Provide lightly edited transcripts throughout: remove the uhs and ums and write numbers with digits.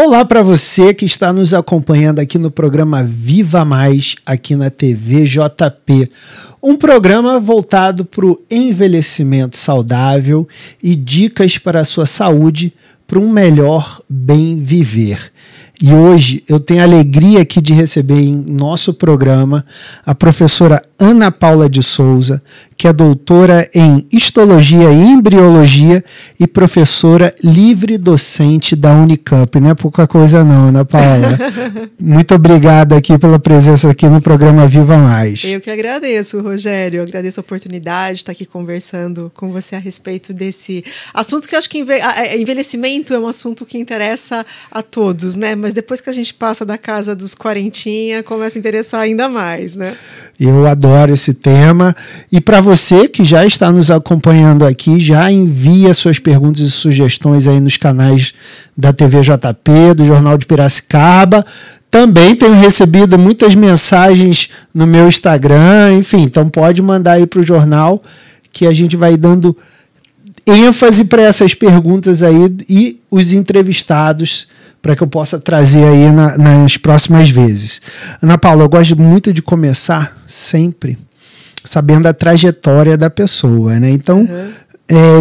Olá para você que está nos acompanhando aqui no programa Viva Mais, aqui na TV JP. Um programa voltado para o envelhecimento saudável e dicas para a sua saúde, para um melhor bem viver. E hoje eu tenho a alegria aqui de receber em nosso programa a professora Ana Paula de Souza, que é doutora em Histologia e Embriologia e professora livre docente da Unicamp. Não é pouca coisa não, Ana Paula. Muito obrigada aqui pela presença aqui no programa Viva Mais. Eu que agradeço, Rogério. Eu agradeço a oportunidade de estar aqui conversando com você a respeito desse assunto que eu acho que envelhecimento é um assunto que interessa a todos, né? Mas depois que a gente passa da casa dos 40, começa a interessar ainda mais, né? Eu adoro esse tema. E para você que já está nos acompanhando aqui, já envia suas perguntas e sugestões aí nos canais da TV JP, do Jornal de Piracicaba. Também tenho recebido muitas mensagens no meu Instagram, enfim, então pode mandar aí para o jornal que a gente vai dando ênfase para essas perguntas aí e os entrevistados para que eu possa trazer aí nas próximas vezes. Ana Paula, eu gosto muito de começar sempre sabendo a trajetória da pessoa, né? Então,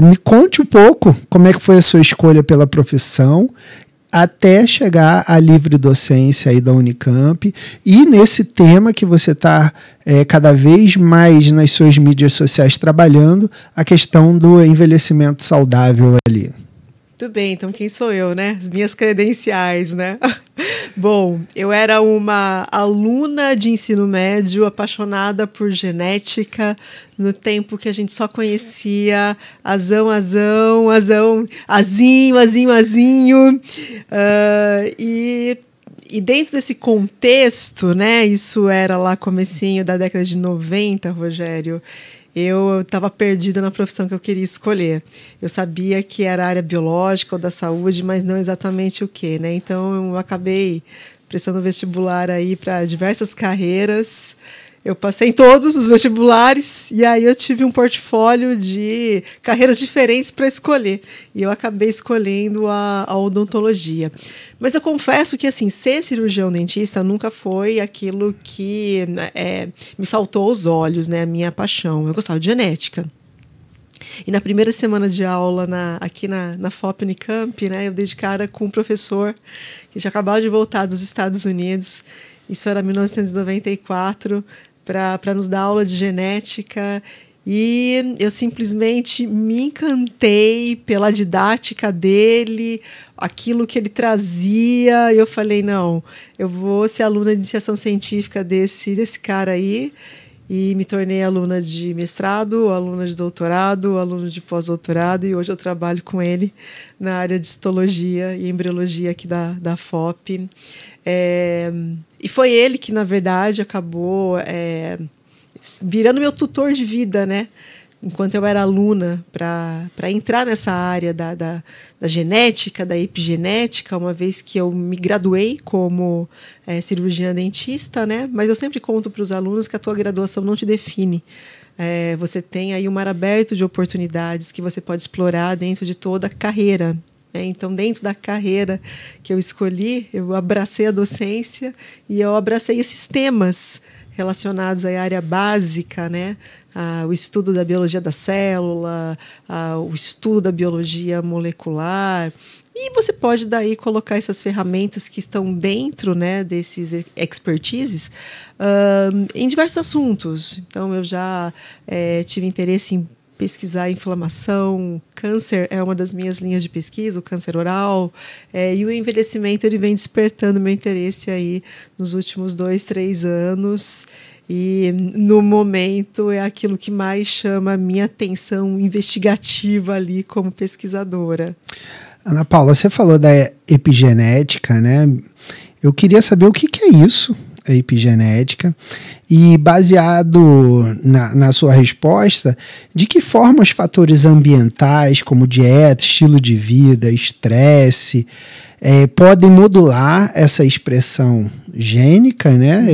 me conte um pouco como é que foi a sua escolha pela profissão até chegar à livre docência aí da Unicamp e nesse tema que você está cada vez mais nas suas mídias sociais trabalhando, a questão do envelhecimento saudável ali. Tudo bem, então quem sou eu, né? As minhas credenciais, né? Bom, eu era uma aluna de ensino médio apaixonada por genética no tempo que a gente só conhecia azinho. E dentro desse contexto, né? Isso era lá comecinho da década de 90, Rogério. Eu estava perdida na profissão que eu queria escolher. Eu sabia que era a área biológica ou da saúde, mas não exatamente o quê, né? Então, eu acabei prestando vestibular aí para diversas carreiras. Eu passei em todos os vestibulares e aí eu tive um portfólio de carreiras diferentes para escolher. E eu acabei escolhendo a odontologia. Mas eu confesso que, assim, ser cirurgião dentista nunca foi aquilo que me saltou aos olhos, né? A minha paixão. Eu gostava de genética. E na primeira semana de aula aqui na FOP Unicamp, né, eu dei de cara com um professor que tinha acabado de voltar dos Estados Unidos. Isso era 1994, para nos dar aula de genética. E eu simplesmente me encantei pela didática dele, aquilo que ele trazia. E eu falei, não, eu vou ser aluna de iniciação científica desse cara aí. E me tornei aluna de mestrado, aluna de doutorado, aluna de pós-doutorado. E hoje eu trabalho com ele na área de histologia e embriologia aqui da FOP. E foi ele que, na verdade, acabou virando meu tutor de vida, né? Enquanto eu era aluna, para entrar nessa área da genética, da epigenética, uma vez que eu me graduei como cirurgiã dentista, né? Mas eu sempre conto para os alunos que a tua graduação não te define. Você tem aí um mar aberto de oportunidades que você pode explorar dentro de toda a carreira. Então, dentro da carreira que eu escolhi, eu abracei a docência e eu abracei esses temas relacionados à área básica, né? O estudo da biologia da célula, o estudo da biologia molecular. E você pode daí colocar essas ferramentas que estão dentro, né, desses expertises em diversos assuntos. Então, eu já tive interesse em pesquisar inflamação, câncer é uma das minhas linhas de pesquisa, o câncer oral, e o envelhecimento ele vem despertando meu interesse aí nos últimos 2-3 anos, e no momento é aquilo que mais chama a minha atenção investigativa ali como pesquisadora. Ana Paula, você falou da epigenética, né? Eu queria saber o que é isso, a epigenética, e baseado na sua resposta, de que forma os fatores ambientais, como dieta, estilo de vida, estresse, podem modular essa expressão gênica, né?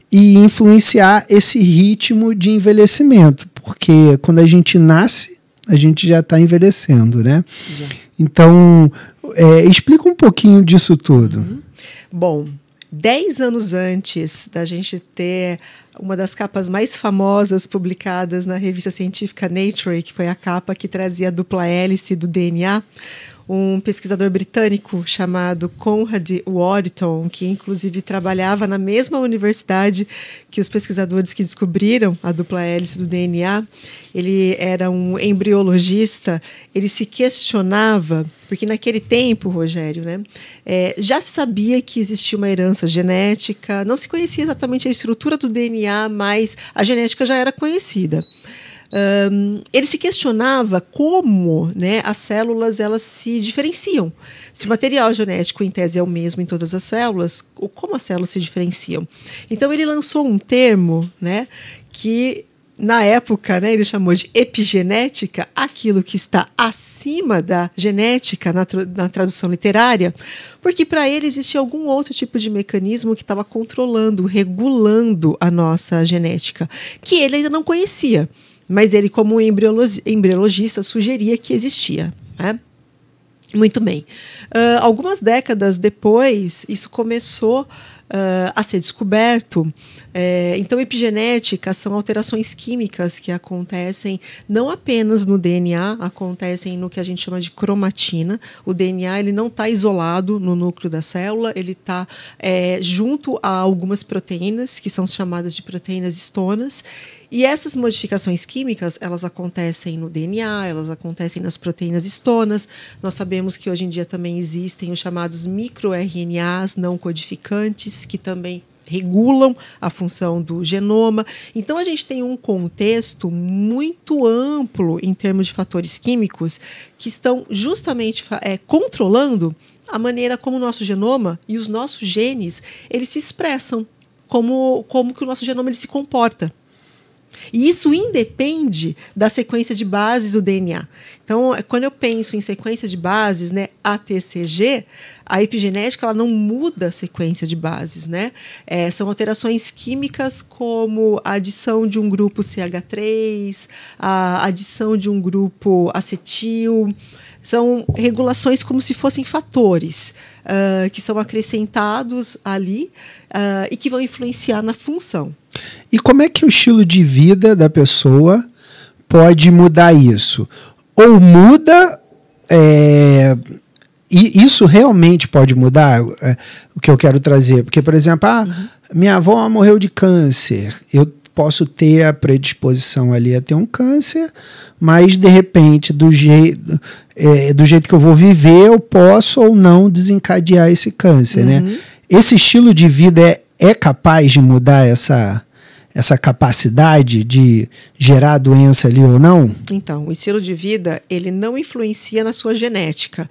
E influenciar esse ritmo de envelhecimento, porque quando a gente nasce, a gente já está envelhecendo, né? Então, explica um pouquinho disso tudo. Bom, 10 anos antes da gente ter uma das capas mais famosas publicadas na revista científica Nature, que foi a capa que trazia a dupla hélice do DNA, um pesquisador britânico chamado Conrad Waddington, que inclusive trabalhava na mesma universidade que os pesquisadores que descobriram a dupla hélice do DNA, ele era um embriologista, ele se questionava, porque naquele tempo, Rogério, né, já se sabia que existia uma herança genética, não se conhecia exatamente a estrutura do DNA, mas a genética já era conhecida. Ele se questionava como, né, as células elas se diferenciam. Se o material genético, em tese, é o mesmo em todas as células, como as células se diferenciam? Então, ele lançou um termo, né, que, na época, né, ele chamou de epigenética, aquilo que está acima da genética na tradução literária, porque para ele existia algum outro tipo de mecanismo que estava controlando, regulando a nossa genética, que ele ainda não conhecia. Mas ele, como embriologista, sugeria que existia. Né? Muito bem. Algumas décadas depois, isso começou a ser descoberto. Então, epigenética são alterações químicas que acontecem não apenas no DNA, acontecem no que a gente chama de cromatina. O DNA ele não está isolado no núcleo da célula, ele está junto a algumas proteínas, que são chamadas de proteínas histonas. E essas modificações químicas, elas acontecem no DNA, elas acontecem nas proteínas histonas. Nós sabemos que hoje em dia também existem os chamados microRNAs não codificantes, que também regulam a função do genoma. Então, a gente tem um contexto muito amplo em termos de fatores químicos que estão justamente controlando a maneira como o nosso genoma e os nossos genes eles se expressam, como que o nosso genoma ele se comporta. E isso independe da sequência de bases do DNA. Então, quando eu penso em sequência de bases, né, ATCG, a epigenética ela não muda a sequência de bases. Né? São alterações químicas como a adição de um grupo CH3, a adição de um grupo acetil. São regulações como se fossem fatores que são acrescentados ali e que vão influenciar na função. E como é que o estilo de vida da pessoa pode mudar isso? Ou muda, e isso realmente pode mudar o que eu quero trazer? Porque, por exemplo, minha avó morreu de câncer, eu posso ter a predisposição ali a ter um câncer, mas, de repente, do jeito que eu vou viver, eu posso ou não desencadear esse câncer. Né? Esse estilo de vida é capaz de mudar essa capacidade de gerar doença ali ou não? Então, o estilo de vida, ele não influencia na sua genética.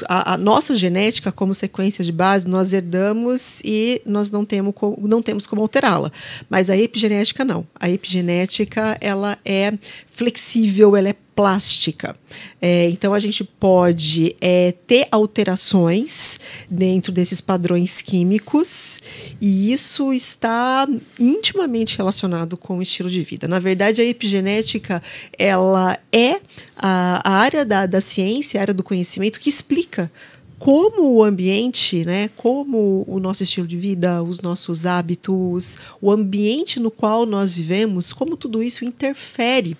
A nossa genética, como sequência de base, nós herdamos e nós não temos como alterá-la. Mas a epigenética, não. A epigenética, ela é flexível, ela é plástica. Então, a gente pode ter alterações dentro desses padrões químicos e isso está intimamente relacionado com o estilo de vida. Na verdade, a epigenética ela é a área da ciência, a área do conhecimento que explica como o ambiente, né, como o nosso estilo de vida, os nossos hábitos, o ambiente no qual nós vivemos, como tudo isso interfere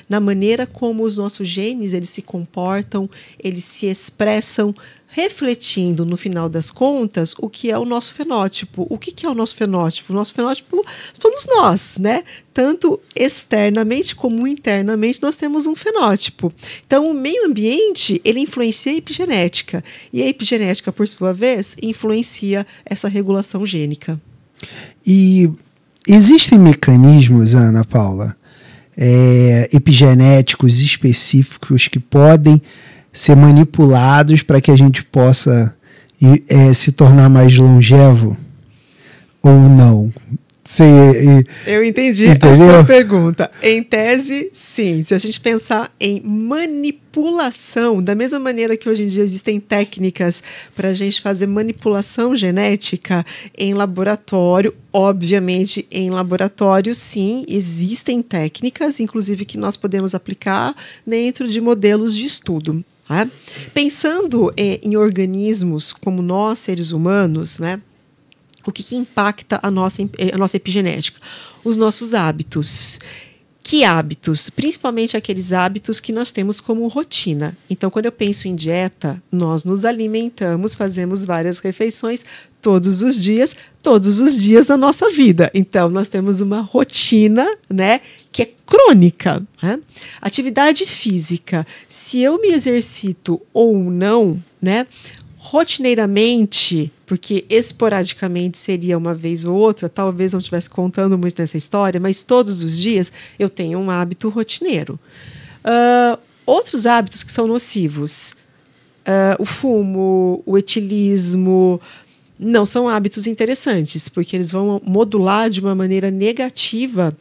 na maneira como os nossos genes eles se comportam, eles se expressam, refletindo, no final das contas, o que é o nosso fenótipo. O que é o nosso fenótipo? O nosso fenótipo somos nós, né? Tanto externamente como internamente nós temos um fenótipo. Então, o meio ambiente, ele influencia a epigenética. E a epigenética, por sua vez, influencia essa regulação gênica. E existem mecanismos, Ana Paula, epigenéticos específicos que podem ser manipulados para que a gente possa se tornar mais longevo ou não? Eu entendi a sua pergunta. Em tese, sim. Se a gente pensar em manipulação, da mesma maneira que hoje em dia existem técnicas para a gente fazer manipulação genética em laboratório, obviamente em laboratório, sim, existem técnicas, inclusive que nós podemos aplicar dentro de modelos de estudo. Né? Pensando em organismos como nós, seres humanos, né? O que impacta a nossa epigenética? Os nossos hábitos. Que hábitos? Principalmente aqueles hábitos que nós temos como rotina. Então, quando eu penso em dieta, nós nos alimentamos, fazemos várias refeições todos os dias da nossa vida. Então, nós temos uma rotina, né, que é crônica. Né? Atividade física. Se eu me exercito ou não, né, rotineiramente, porque esporadicamente seria uma vez ou outra, talvez não estivesse contando muito nessa história, mas todos os dias eu tenho um hábito rotineiro. Outros hábitos que são nocivos, o fumo, o etilismo, não são hábitos interessantes, porque eles vão modular de uma maneira negativa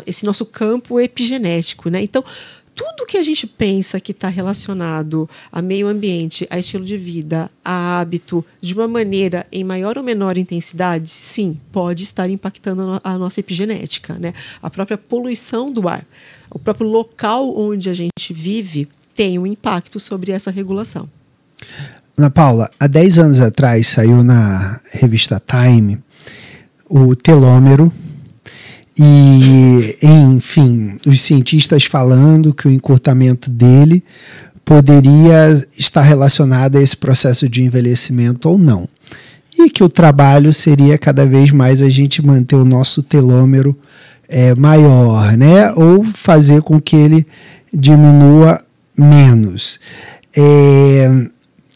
esse nosso campo epigenético. Né? Então, tudo que a gente pensa que está relacionado a meio ambiente, a estilo de vida, a hábito, de uma maneira em maior ou menor intensidade, sim, pode estar impactando a nossa epigenética. Né? A própria poluição do ar, o próprio local onde a gente vive tem um impacto sobre essa regulação. Ana Paula, há 10 anos atrás saiu na revista Time o telômero. E, enfim, os cientistas falando que o encurtamento dele poderia estar relacionado a esse processo de envelhecimento ou não. E que o trabalho seria cada vez mais a gente manter o nosso telômero maior, né? Ou fazer com que ele diminua menos.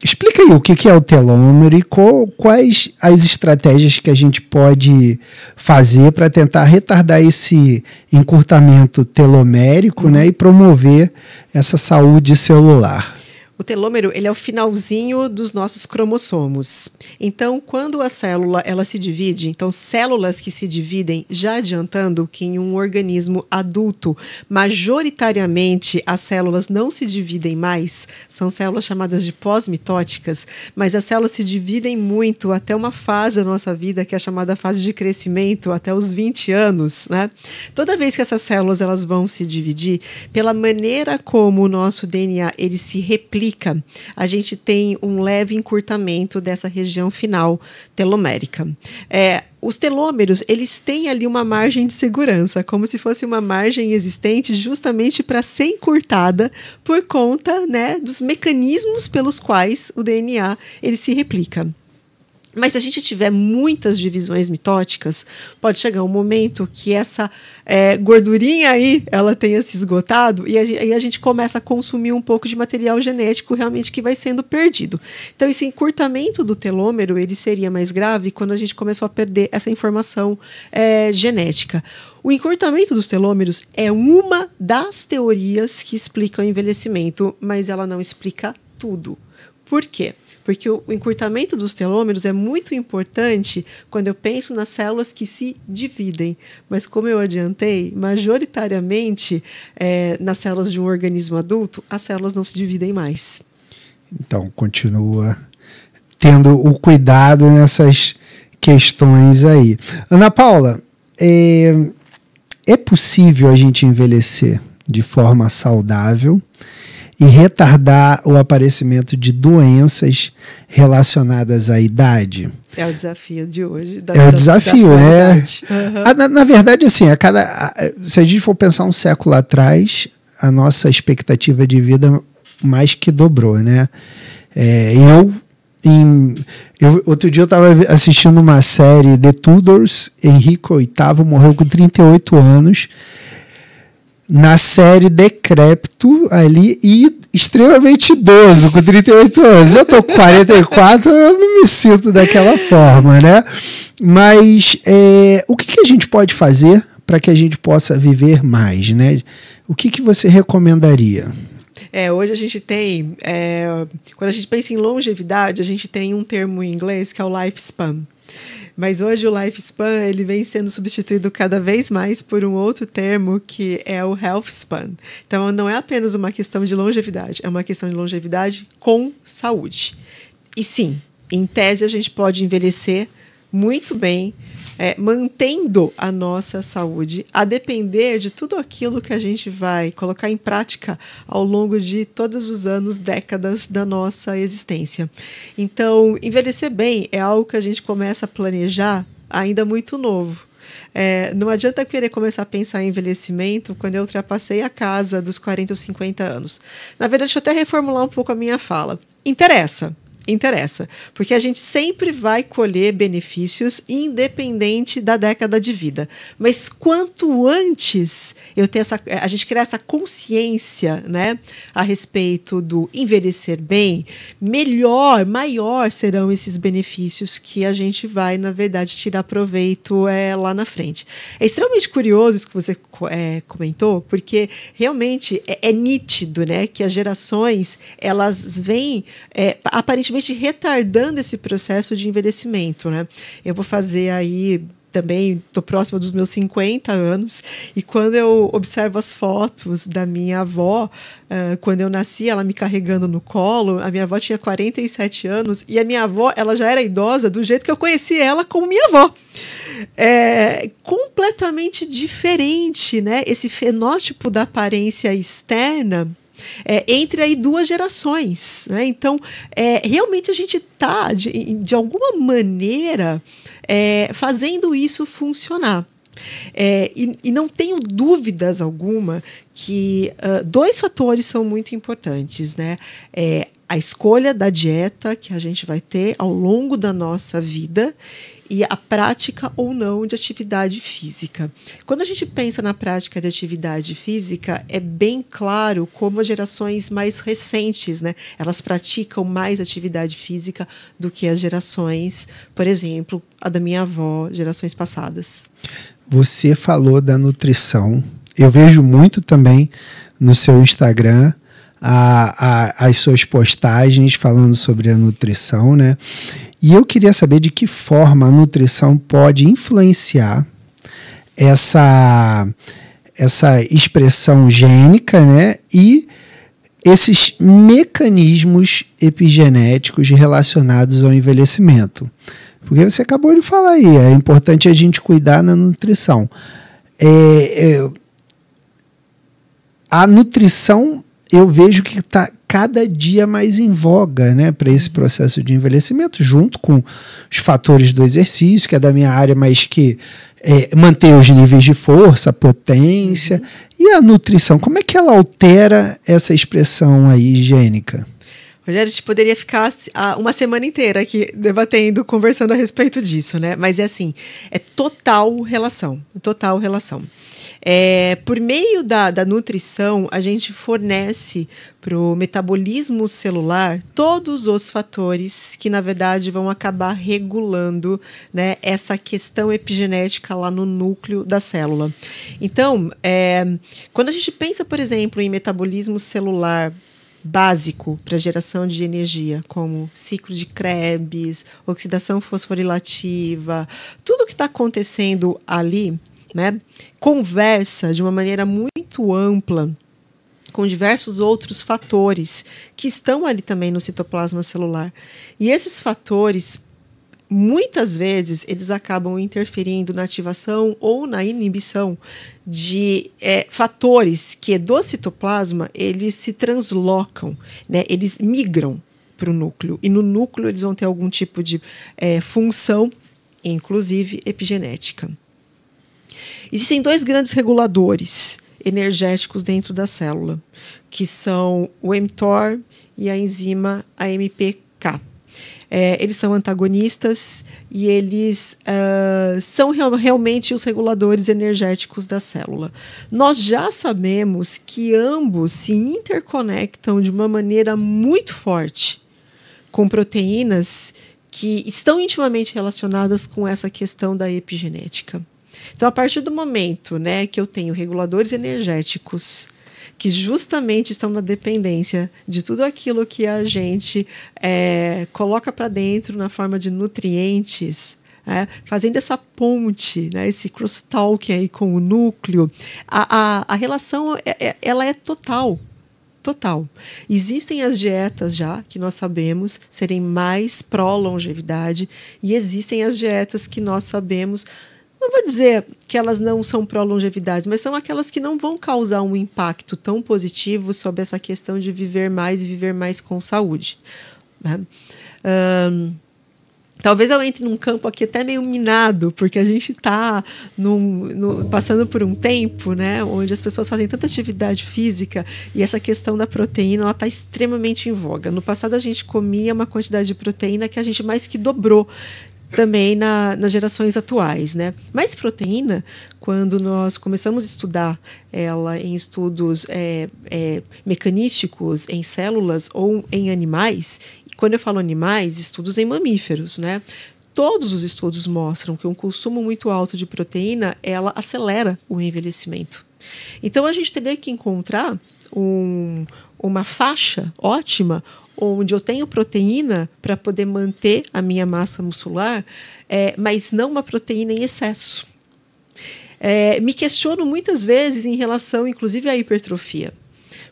Explica aí o que é o telômero e quais as estratégias que a gente pode fazer para tentar retardar esse encurtamento telomérico, né, e promover essa saúde celular. O telômero, ele é o finalzinho dos nossos cromossomos. Então, quando a célula ela se divide, então células que se dividem, já adiantando que em um organismo adulto, majoritariamente as células não se dividem mais, são células chamadas de pós-mitóticas, mas as células se dividem muito até uma fase da nossa vida, que é a chamada fase de crescimento, até os 20 anos. Né? Toda vez que essas células elas vão se dividir, pela maneira como o nosso DNA ele se replica, a gente tem um leve encurtamento dessa região final telomérica. Os telômeros, eles têm ali uma margem de segurança, como se fosse uma margem existente justamente para ser encurtada por conta, né, dos mecanismos pelos quais o DNA ele se replica. Mas se a gente tiver muitas divisões mitóticas, pode chegar um momento que essa gordurinha aí, ela tenha se esgotado e aí a gente começa a consumir um pouco de material genético realmente que vai sendo perdido. Então, esse encurtamento do telômero, ele seria mais grave quando a gente começou a perder essa informação genética. O encurtamento dos telômeros é uma das teorias que explicam o envelhecimento, mas ela não explica tudo. Por quê? Porque o encurtamento dos telômeros é muito importante quando eu penso nas células que se dividem. Mas, como eu adiantei, majoritariamente, nas células de um organismo adulto, as células não se dividem mais. Então, continua tendo o cuidado nessas questões aí. Ana Paula, é possível a gente envelhecer de forma saudável e retardar o aparecimento de doenças relacionadas à idade? É o desafio de hoje. O desafio, né? Uhum. Na verdade, assim, se a gente for pensar um século atrás, a nossa expectativa de vida mais que dobrou, né? Outro dia eu estava assistindo uma série, The Tudors, Henrique VIII morreu com 38 anos, na série decrépito ali e extremamente idoso, com 38 anos. Eu tô com 44, eu não me sinto daquela forma, né? Mas o que a gente pode fazer para que a gente possa viver mais, né? O que você recomendaria? Hoje a gente tem, quando a gente pensa em longevidade, a gente tem um termo em inglês que é o lifespan. Mas hoje o lifespan ele vem sendo substituído cada vez mais por um outro termo que é o health span. Então não é apenas uma questão de longevidade, é uma questão de longevidade com saúde. E sim, em tese a gente pode envelhecer muito bem mantendo a nossa saúde, a depender de tudo aquilo que a gente vai colocar em prática ao longo de todos os anos, décadas da nossa existência. Então, envelhecer bem é algo que a gente começa a planejar ainda muito novo. Não adianta querer começar a pensar em envelhecimento quando eu ultrapassei a casa dos 40 ou 50 anos. Na verdade, deixa eu até reformular um pouco a minha fala. Interessa, porque a gente sempre vai colher benefícios independente da década de vida. Mas quanto antes a gente criar essa consciência, né, a respeito do envelhecer bem, maior serão esses benefícios que a gente vai, na verdade, tirar proveito lá na frente. É extremamente curioso isso que você comentou, porque realmente é nítido, né, que as gerações elas vêm aparentemente retardando esse processo de envelhecimento, né? Eu vou fazer aí também, estou próxima dos meus 50 anos, e quando eu observo as fotos da minha avó, quando eu nasci, ela me carregando no colo, a minha avó tinha 47 anos, e a minha avó, ela já era idosa do jeito que eu conheci ela como minha avó. Completamente diferente, né? Esse fenótipo da aparência externa entre aí duas gerações, né? Então, realmente a gente está, de alguma maneira, fazendo isso funcionar. E não tenho dúvidas alguma que dois fatores são muito importantes, né? A escolha da dieta que a gente vai ter ao longo da nossa vida e a prática ou não de atividade física. Quando a gente pensa na prática de atividade física, é bem claro como as gerações mais recentes, né, elas praticam mais atividade física do que as gerações, por exemplo, a da minha avó, gerações passadas. Você falou da nutrição. Eu vejo muito também no seu Instagram as suas postagens falando sobre a nutrição, né? E eu queria saber de que forma a nutrição pode influenciar essa expressão gênica, né? E esses mecanismos epigenéticos relacionados ao envelhecimento. Porque você acabou de falar aí, é importante a gente cuidar na nutrição. A nutrição, eu vejo que está cada dia mais em voga, né, para esse processo de envelhecimento, junto com os fatores do exercício, que é da minha área, mas que mantém os níveis de força, potência. E a nutrição, como é que ela altera essa expressão aí higiênica? Rogério, a gente poderia ficar uma semana inteira aqui debatendo, conversando a respeito disso, né? Mas é total relação. Por meio da nutrição, a gente fornece para o metabolismo celular todos os fatores que, na verdade, vão acabar regulando, né, essa questão epigenética lá no núcleo da célula. Então, quando a gente pensa, por exemplo, em metabolismo celular básico para geração de energia, como ciclo de Krebs, oxidação fosforilativa, tudo que está acontecendo ali, né, conversa de uma maneira muito ampla com diversos outros fatores que estão ali também no citoplasma celular. E esses fatores, muitas vezes, eles acabam interferindo na ativação ou na inibição de fatores que do citoplasma eles se translocam, né? Eles migram para o núcleo. E no núcleo eles vão ter algum tipo de função, inclusive epigenética. Existem dois grandes reguladores energéticos dentro da célula, que são o mTOR e a enzima AMPK. Eles são antagonistas e eles são realmente os reguladores energéticos da célula. Nós já sabemos que ambos se interconectam de uma maneira muito forte com proteínas que estão intimamente relacionadas com essa questão da epigenética. Então, a partir do momento, né, que eu tenho reguladores energéticos que justamente estão na dependência de tudo aquilo que a gente coloca para dentro na forma de nutrientes, fazendo essa ponte, né, esse crosstalk aí com o núcleo, a relação ela é total. total. Existem as dietas já, que nós sabemos serem mais pró-longevidade, e existem as dietas que nós sabemos, não vou dizer que elas não são pró-longevidade, mas são aquelas que não vão causar um impacto tão positivo sobre essa questão de viver mais e viver mais com saúde, né? Talvez eu entre num campo aqui até meio minado, porque a gente está passando por um tempo, né, onde as pessoas fazem tanta atividade física e essa questão da proteína está extremamente em voga. No passado a gente comia uma quantidade de proteína que a gente mais que dobrou também nas gerações atuais, né? Mas proteína, quando nós começamos a estudar ela em estudos mecanísticos, em células ou em animais, quando eu falo animais, estudos em mamíferos, né? Todos os estudos mostram que um consumo muito alto de proteína, ela acelera o envelhecimento. Então, a gente teria que encontrar uma faixa ótima onde eu tenho proteína para poder manter a minha massa muscular, mas não uma proteína em excesso. Me questiono muitas vezes em relação, inclusive, à hipertrofia.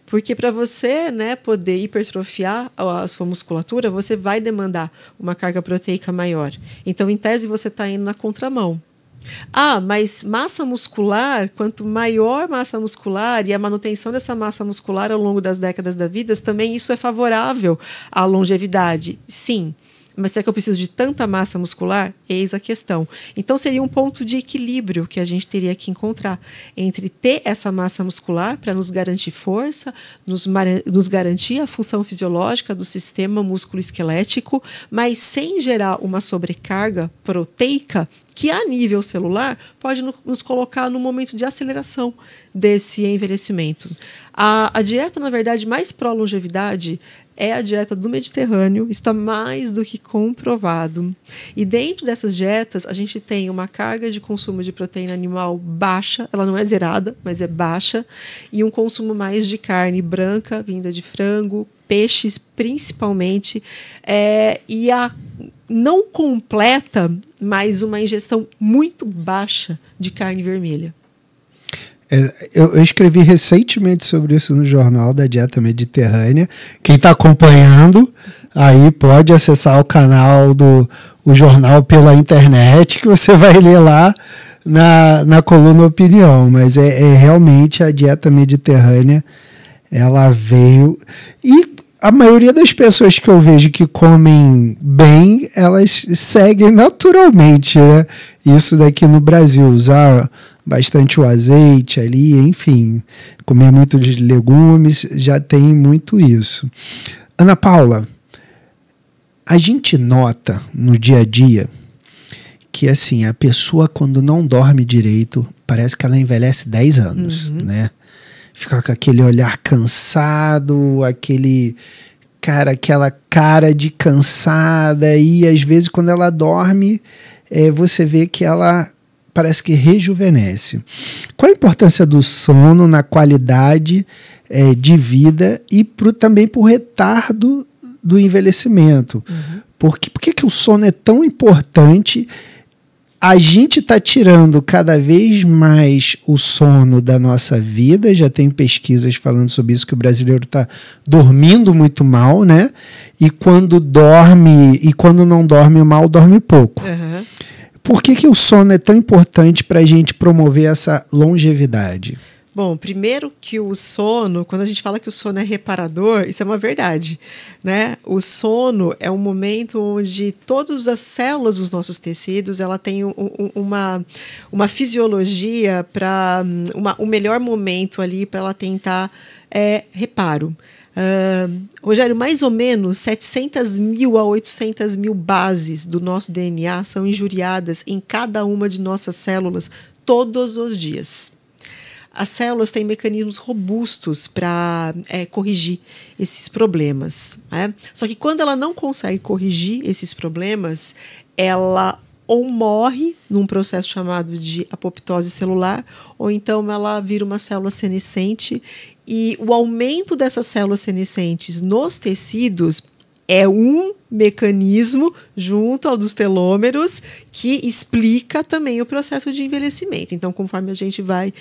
Porque para você, né, poder hipertrofiar a sua musculatura, você vai demandar uma carga proteica maior. Então, em tese, você está indo na contramão. Mas massa muscular, quanto maior massa muscular e a manutenção dessa massa muscular ao longo das décadas da vida, também isso é favorável à longevidade. Sim. Mas será que eu preciso de tanta massa muscular? Eis a questão. Então, seria um ponto de equilíbrio que a gente teria que encontrar entre ter essa massa muscular para nos garantir força, nos garantir a função fisiológica do sistema músculo-esquelético, mas sem gerar uma sobrecarga proteica que, a nível celular, pode nos colocar num momento de aceleração desse envelhecimento. A dieta, na verdade, mais pró-longevidade é a dieta do Mediterrâneo, está mais do que comprovado. E dentro dessas dietas, a gente tem uma carga de consumo de proteína animal baixa, ela não é zerada, mas é baixa, e um consumo mais de carne branca, vinda de frango, peixes principalmente, e a não completa, mas uma ingestão muito baixa de carne vermelha. Eu escrevi recentemente sobre isso no Jornal da Dieta Mediterrânea. Quem está acompanhando aí pode acessar o canal o jornal pela internet, que você vai ler lá na coluna Opinião. Mas realmente a Dieta Mediterrânea, ela veio... E a maioria das pessoas que eu vejo que comem bem, elas seguem naturalmente, né? Isso daqui no Brasil, usar bastante o azeite ali, enfim, comer muito de legumes, já tem muito isso. Ana Paula, a gente nota no dia a dia que assim, a pessoa quando não dorme direito, parece que ela envelhece 10 anos, né? Fica com aquele olhar cansado, aquela cara de cansada, e às vezes quando ela dorme, você vê que ela parece que rejuvenesce. Qual a importância do sono na qualidade de vida e também para o retardo do envelhecimento? Por que o sono é tão importante? A gente está tirando cada vez mais o sono da nossa vida, já tem pesquisas falando sobre isso, que o brasileiro está dormindo muito mal, né? E quando não dorme mal, dorme pouco. Uhum. Por que o sono é tão importante para a gente promover essa longevidade? Bom, primeiro que o sono, quando a gente fala que o sono é reparador, isso é uma verdade, né? O sono é um momento onde todas as células dos nossos tecidos, ela tem uma fisiologia para um melhor momento ali para ela tentar reparo. Rogério, mais ou menos 700 mil a 800 mil bases do nosso DNA são injuriadas em cada uma de nossas células todos os dias. As células têm mecanismos robustos para corrigir esses problemas, né? Só que quando ela não consegue corrigir esses problemas, ela ou morre num processo chamado de apoptose celular, ou então ela vira uma célula senescente, e o aumento dessas células senescentes nos tecidos, é um mecanismo junto ao dos telômeros que explica também o processo de envelhecimento. Então, conforme a gente vai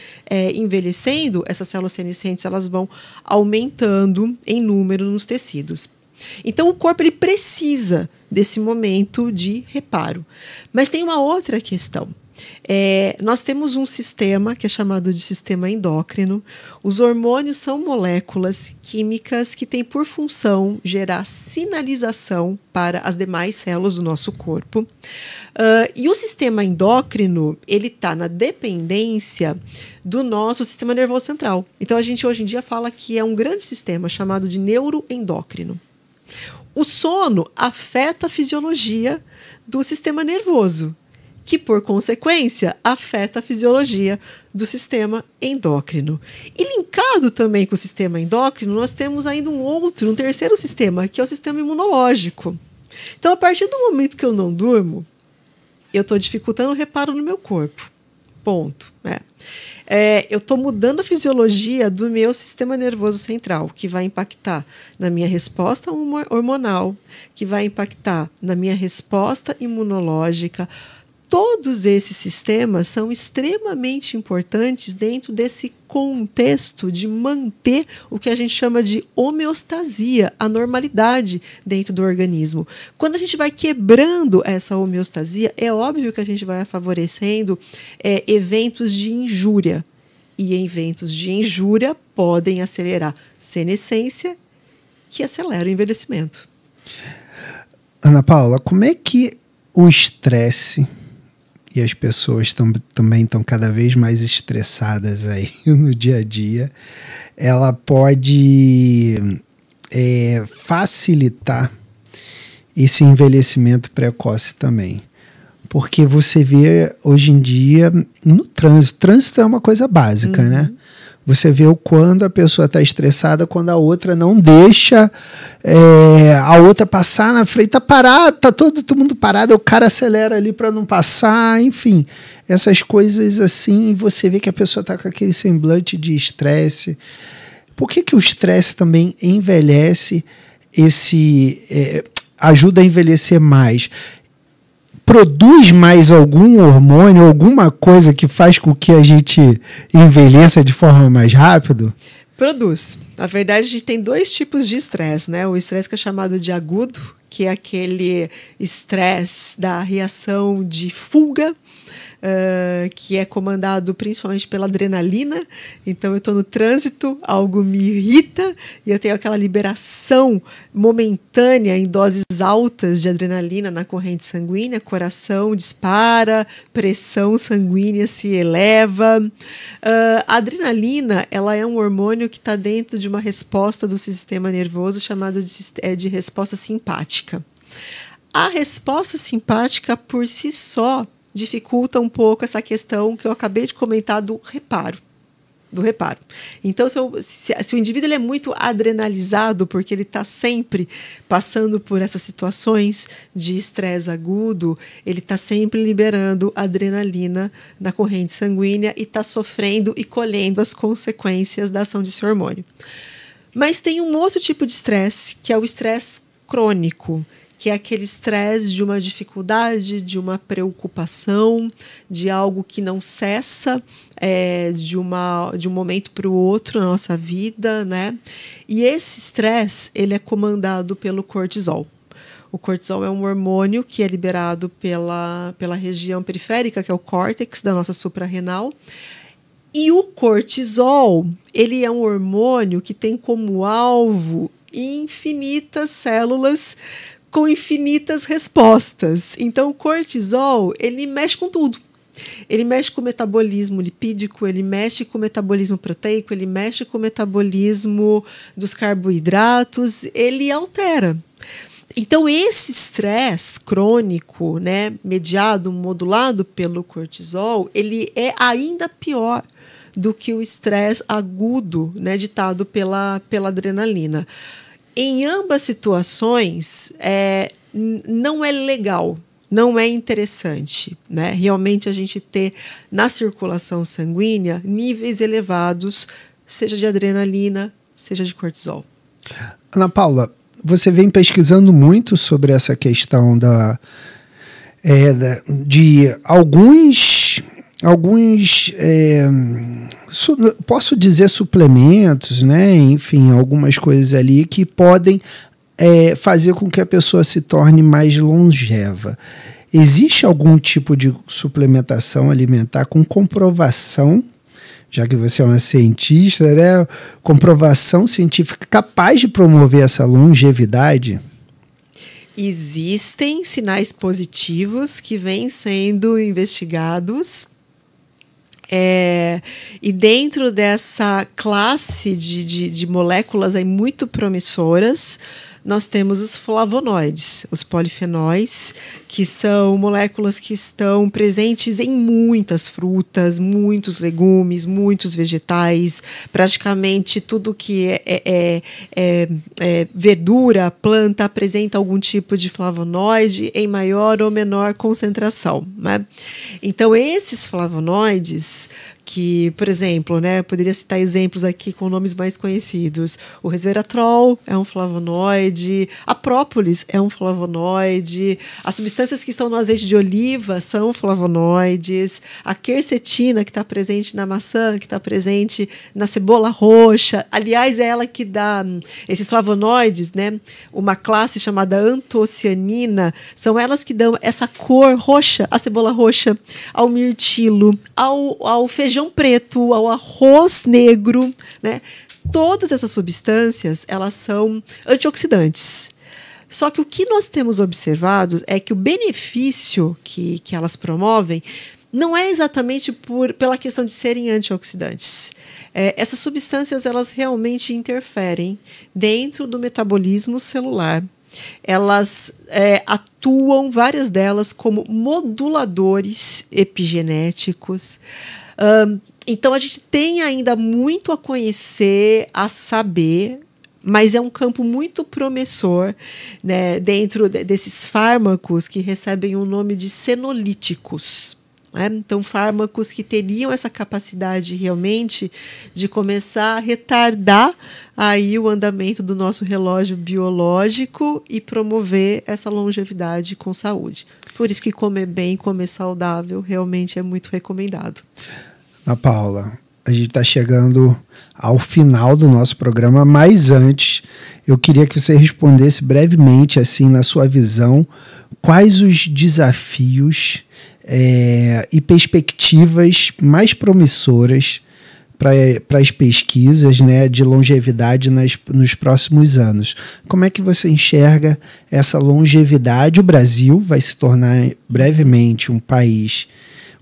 envelhecendo, essas células senescentes elas vão aumentando em número nos tecidos. Então, o corpo ele precisa desse momento de reparo. Mas tem uma outra questão. Nós temos um sistema que é chamado de sistema endócrino. Os hormônios são moléculas químicas que têm por função gerar sinalização para as demais células do nosso corpo. E o sistema endócrino ele está na dependência do nosso sistema nervoso central. Então a gente hoje em dia fala que é um grande sistema chamado de neuroendócrino. O sono afeta a fisiologia do sistema nervoso, que, por consequência, afeta a fisiologia do sistema endócrino. E linkado também com o sistema endócrino, nós temos ainda um terceiro sistema, que é o sistema imunológico. Então, a partir do momento que eu não durmo, eu estou dificultando o reparo no meu corpo. Ponto. Eu estou mudando a fisiologia do meu sistema nervoso central, que vai impactar na minha resposta hormonal, que vai impactar na minha resposta imunológica. Todos esses sistemas são extremamente importantes dentro desse contexto de manter o que a gente chama de homeostasia, a normalidade dentro do organismo. Quando a gente vai quebrando essa homeostasia, é óbvio que a gente vai favorecendo eventos de injúria. E eventos de injúria podem acelerar senescência, que acelera o envelhecimento. Ana Paula, como é que o estresse... E as pessoas também estão cada vez mais estressadas aí no dia a dia. Ela pode facilitar esse envelhecimento precoce também. Porque você vê hoje em dia no trânsito. Trânsito é uma coisa básica, né? Você vê o quando a pessoa está estressada, quando a outra não deixa a outra passar na frente. Está parado, está todo mundo parado, o cara acelera ali para não passar, enfim. Essas coisas assim, você vê que a pessoa está com aquele semblante de estresse. Por que o estresse também envelhece, ajuda a envelhecer mais? Produz mais algum hormônio, alguma coisa que faz com que a gente envelheça de forma mais rápido? Produz. Na verdade, a gente tem dois tipos de estresse, né? O estresse que é chamado de agudo, que é aquele estresse da reação de fuga, que é comandado principalmente pela adrenalina. Então eu estou no trânsito, algo me irrita e eu tenho aquela liberação momentânea em doses altas de adrenalina na corrente sanguínea, coração dispara, pressão sanguínea se eleva. A adrenalina ela é um hormônio que está dentro de uma resposta do sistema nervoso chamado de resposta simpática. A resposta simpática por si só dificulta um pouco essa questão que eu acabei de comentar do reparo. Então, se o indivíduo ele é muito adrenalizado, porque ele está sempre passando por essas situações de estresse agudo, ele está sempre liberando adrenalina na corrente sanguínea e está sofrendo e colhendo as consequências da ação desse hormônio. Mas tem um outro tipo de estresse, que é o estresse crônico, que é aquele estresse de uma dificuldade, de uma preocupação, de algo que não cessa de um momento para o outro na nossa vida, né? E esse estresse ele é comandado pelo cortisol. O cortisol é um hormônio que é liberado pela região periférica, que é o córtex da nossa suprarrenal. E o cortisol ele é um hormônio que tem como alvo infinitas células com infinitas respostas. Então, o cortisol, ele mexe com tudo. Ele mexe com o metabolismo lipídico, ele mexe com o metabolismo proteico, ele mexe com o metabolismo dos carboidratos, ele altera. Então, esse estresse crônico, né, mediado, modulado pelo cortisol, ele é ainda pior do que o estresse agudo, né, ditado pela adrenalina. Em ambas situações, não é legal, não é interessante, né? Realmente a gente ter na circulação sanguínea níveis elevados, seja de adrenalina, seja de cortisol. Ana Paula, você vem pesquisando muito sobre essa questão de alguns posso dizer suplementos, né? Enfim, algumas coisas ali que podem fazer com que a pessoa se torne mais longeva. Existe algum tipo de suplementação alimentar com comprovação, já que você é uma cientista, né? Comprovação científica capaz de promover essa longevidade? Existem sinais positivos que vêm sendo investigados. E dentro dessa classe de moléculas aí muito promissoras, nós temos os flavonoides, os polifenóis, que são moléculas que estão presentes em muitas frutas, muitos legumes, muitos vegetais, praticamente tudo que é verdura, planta, apresenta algum tipo de flavonoide em maior ou menor concentração, né? Então, esses flavonoides, que, por exemplo, né, eu poderia citar exemplos aqui com nomes mais conhecidos. O resveratrol é um flavonoide, a própolis é um flavonoide, as substâncias que estão no azeite de oliva são flavonoides, a quercetina, que está presente na maçã, que está presente na cebola roxa, aliás, é ela que dá esses flavonoides, né, uma classe chamada antocianina, são elas que dão essa cor roxa, a cebola roxa, ao mirtilo, ao feijão preto, ao arroz negro, né? Todas essas substâncias, elas são antioxidantes. Só que o que nós temos observado é que o benefício que elas promovem não é exatamente pela questão de serem antioxidantes. Essas substâncias, elas realmente interferem dentro do metabolismo celular. Elas atuam, várias delas, como moduladores epigenéticos. Então, a gente tem ainda muito a conhecer, a saber, mas é um campo muito promissor, né, dentro desses fármacos que recebem o nome de senolíticos. Né? Então, fármacos que teriam essa capacidade realmente de começar a retardar aí o andamento do nosso relógio biológico e promover essa longevidade com saúde. Por isso que comer bem, comer saudável, realmente é muito recomendado. Ana Paula, a gente está chegando ao final do nosso programa, mas antes eu queria que você respondesse brevemente, assim, na sua visão, quais os desafios e perspectivas mais promissoras para as pesquisas, né, de longevidade nos próximos anos. Como é que você enxerga essa longevidade? O Brasil vai se tornar brevemente um país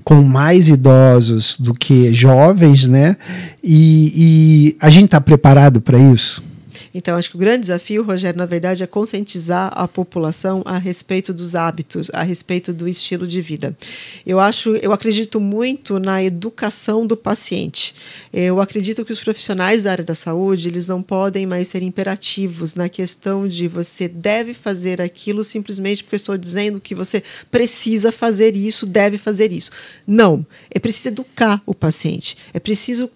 com mais idosos do que jovens, né? E a gente está preparado para isso? Então, acho que o grande desafio, Rogério, na verdade, é conscientizar a população a respeito dos hábitos, a respeito do estilo de vida. Eu acredito muito na educação do paciente. Eu acredito que os profissionais da área da saúde, eles não podem mais ser imperativos na questão de você deve fazer aquilo simplesmente porque eu estou dizendo que você precisa fazer isso, deve fazer isso. Não, é preciso educar o paciente, é preciso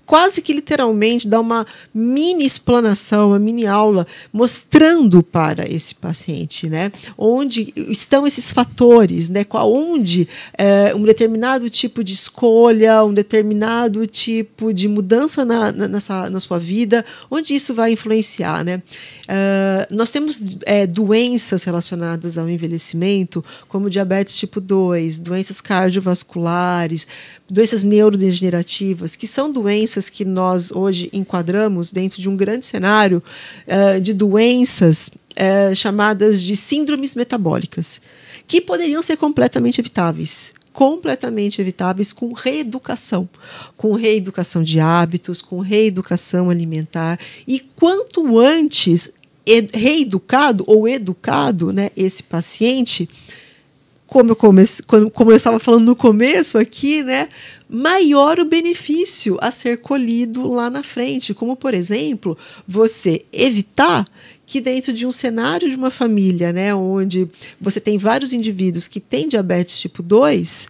quase que literalmente dar uma mini explanação, uma mini aula, mostrando para esse paciente, né, onde estão esses fatores, né, onde um determinado tipo de escolha, um determinado tipo de mudança na sua vida, onde isso vai influenciar, né? Nós temos doenças relacionadas ao envelhecimento, como diabetes tipo 2, doenças cardiovasculares, doenças neurodegenerativas, que são doenças que nós hoje enquadramos dentro de um grande cenário de doenças chamadas de síndromes metabólicas, que poderiam ser completamente evitáveis com reeducação de hábitos, com reeducação alimentar, e quanto antes reeducado ou educado, né, esse paciente, como eu estava falando no começo aqui, né, maior o benefício a ser colhido lá na frente, como, por exemplo, você evitar que dentro de um cenário de uma família, né, onde você tem vários indivíduos que têm diabetes tipo 2,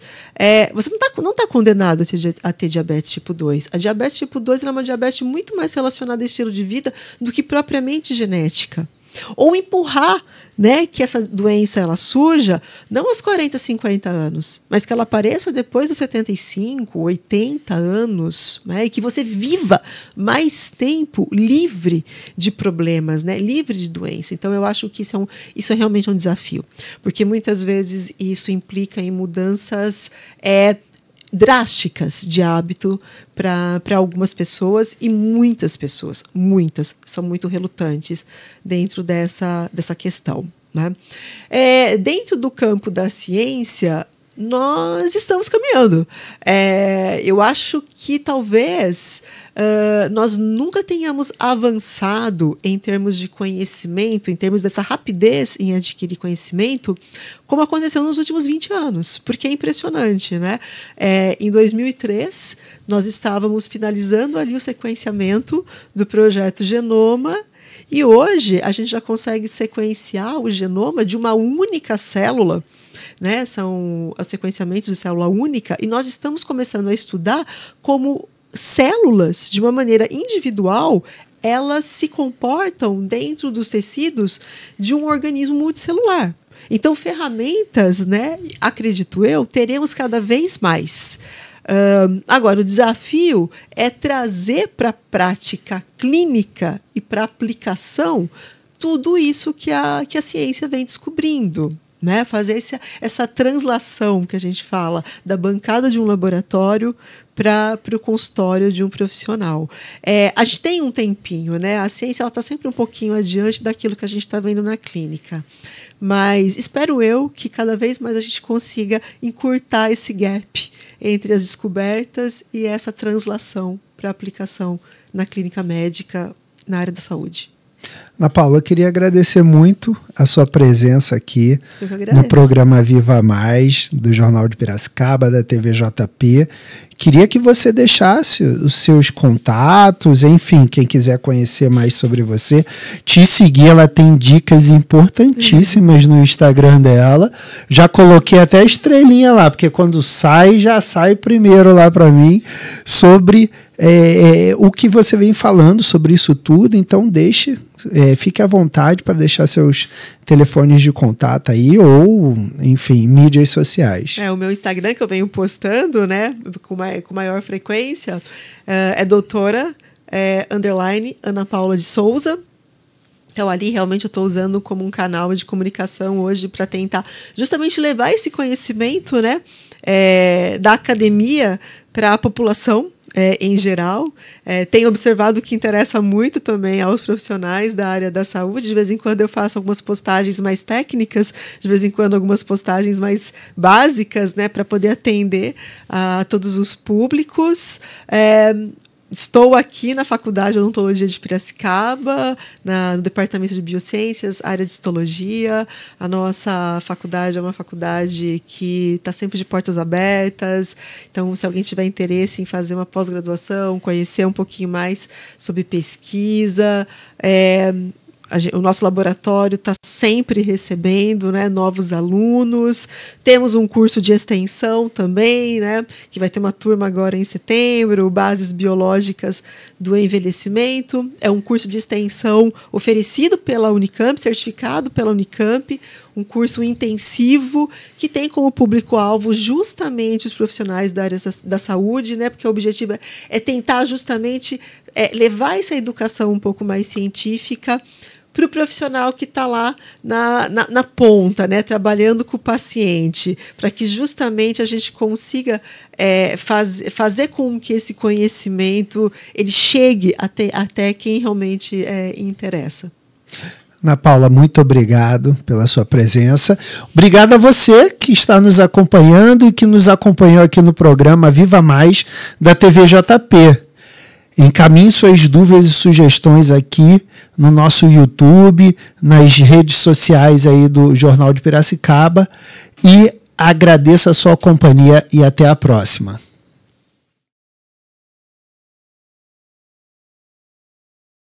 você não tá condenado a ter diabetes tipo 2. A diabetes tipo 2 é uma diabetes muito mais relacionada a estilo de vida do que propriamente genética. Ou empurrar, né, que essa doença ela surja não aos 40, 50 anos, mas que ela apareça depois dos 75, 80 anos, né, e que você viva mais tempo livre de problemas, né, livre de doença. Então, eu acho que isso é realmente um desafio, porque muitas vezes isso implica em mudanças drásticas de hábito para algumas pessoas, e muitas pessoas, são muito relutantes dentro dessa questão, né? Dentro do campo da ciência, nós estamos caminhando. Eu acho que talvez nós nunca tenhamos avançado em termos de conhecimento, em termos dessa rapidez em adquirir conhecimento, como aconteceu nos últimos 20 anos, porque é impressionante, né? Em 2003, nós estávamos finalizando ali o sequenciamento do projeto Genoma, e hoje a gente já consegue sequenciar o genoma de uma única célula, né? São os sequenciamentos de célula única, e nós estamos começando a estudar como células, de uma maneira individual, elas se comportam dentro dos tecidos de um organismo multicelular. Então, ferramentas, né, acredito eu, teremos cada vez mais. Agora, o desafio é trazer para a prática clínica e para a aplicação tudo isso que a ciência vem descobrindo, né? Fazer essa translação que a gente fala da bancada de um laboratório para o consultório de um profissional. A gente tem um tempinho, né? A ciência está sempre um pouquinho adiante daquilo que a gente está vendo na clínica. Mas espero eu que cada vez mais a gente consiga encurtar esse gap entre as descobertas e essa translação para aplicação na clínica médica, na área da saúde. Ana Paula, eu queria agradecer muito a sua presença aqui no programa Viva Mais, do Jornal de Piracicaba, da TV JP. Queria que você deixasse os seus contatos, enfim, quem quiser conhecer mais sobre você, te seguir. Ela tem dicas importantíssimas no Instagram dela. Já coloquei até a estrelinha lá, porque quando já sai primeiro lá para mim sobre o que você vem falando sobre isso tudo. Então fique à vontade para deixar seus telefones de contato aí, ou, enfim, mídias sociais. O meu Instagram, que eu venho postando, né, com maior frequência, é doutora Ana Paula de Souza. Então, ali realmente eu estou usando como um canal de comunicação hoje para tentar justamente levar esse conhecimento, né, da academia para a população, em geral. Tenho observado que interessa muito também aos profissionais da área da saúde. De vez em quando eu faço algumas postagens mais técnicas, de vez em quando algumas postagens mais básicas, né, para poder atender a todos os públicos. Estou aqui na Faculdade de Odontologia de Piracicaba, no Departamento de Biociências, área de Histologia. A nossa faculdade é uma faculdade que está sempre de portas abertas. Então, se alguém tiver interesse em fazer uma pós-graduação, conhecer um pouquinho mais sobre pesquisa, o nosso laboratório está sempre recebendo, né, novos alunos. Temos um curso de extensão também, né, que vai ter uma turma agora em setembro, Bases Biológicas do Envelhecimento. É um curso de extensão oferecido pela Unicamp, certificado pela Unicamp, um curso intensivo que tem como público-alvo justamente os profissionais da área da saúde, né, porque o objetivo é tentar justamente levar essa educação um pouco mais científica para o profissional que está lá na ponta, né, trabalhando com o paciente, para que justamente a gente consiga fazer com que esse conhecimento ele chegue até quem realmente interessa. Ana Paula, muito obrigado pela sua presença. Obrigado a você que está nos acompanhando e que nos acompanhou aqui no programa Viva Mais da TV JP. Encaminhe suas dúvidas e sugestões aqui no nosso YouTube, nas redes sociais aí do Jornal de Piracicaba, e agradeço a sua companhia e até a próxima.